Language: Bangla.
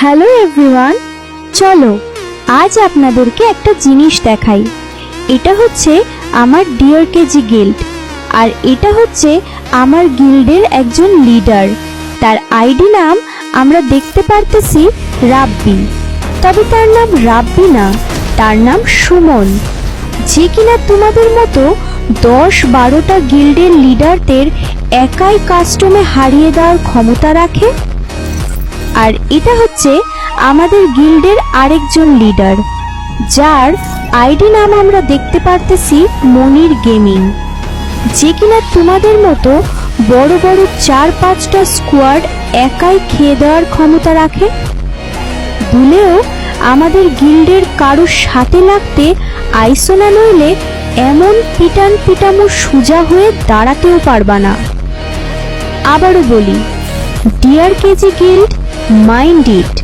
হ্যালো এভরিওয়ান, চলো আজ আপনাদেরকে একটা জিনিস দেখাই। এটা হচ্ছে আমার ডিয়ার কেজি গিল্ড, আর এটা হচ্ছে আমার গিল্ডের একজন লিডার। তার আইডি নাম আমরা দেখতে পারতেছি রাব্বি, তবে তার নাম রাব্বি না, তার নাম সুমন, যে কিনা তোমাদের মতো 10-12টা গিল্ডের লিডারদের একাই কাস্টমে হারিয়ে দেওয়ার ক্ষমতা রাখে। আর এটা হচ্ছে আমাদের গিল্ডের আরেকজন লিডার, যার আইডি নাম আমরা দেখতে পারতেছি মনির গেমিং, যে কিনা তোমাদের মতো বড় বড় 4-5টা স্কোয়াড একাই খেয়ে দেওয়ার ক্ষমতা রাখে। ভুলেও আমাদের গিল্ডের কারোর সাথে লাগতে আইসো না, নইলে এমন পিটামো সোজা হয়ে দাঁড়াতেও পারবা না। আবারও বলি, ডিয়ার কেজি গিল্ড, মাইন্ড ইট।